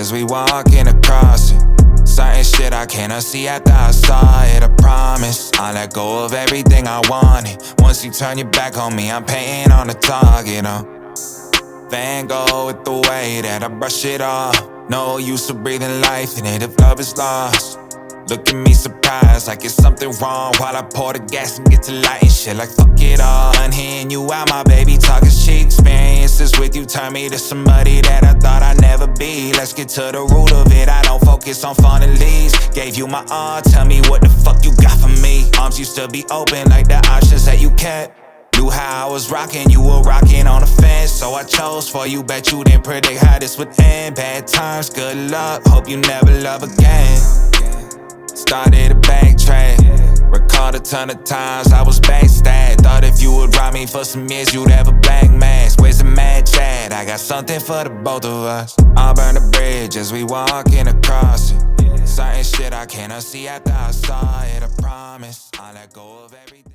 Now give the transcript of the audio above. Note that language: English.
as we walking across it. Certain shit I cannot see after I saw it. I promise I'll let go of everything I wanted. Once you turn your back on me, I'm painting on the target. Van Gogh with the way that I brush it off. No use of breathing life in it if love is lost. Look at me surprised like it's something wrong, while I pour the gas and get to lighting shit like fuck it all. Done hearing you out, my baby, talk is cheap. Experiences with you turn me to somebody that I thought I'd never be. Let's get to the root of it, I don't focus on falling leads. Gave you my all, tell me what the fuck you got for me. Arms used to be open like the options that you kept. Knew how I was rocking, you were rocking on the fence, so I chose for you. Bet you didn't predict how this would end. Bad times, good luck, hope you never love again. Started to backtrack, recalled a ton of times I was backstabbed. Thought if you would rob me for some years, you'd have a black mask. Where's the mad chat? I got something for the both of us. I'll burn the bridge as we walking across it. Certain shit I cannot see after I saw it. I promise I'll let go of everything.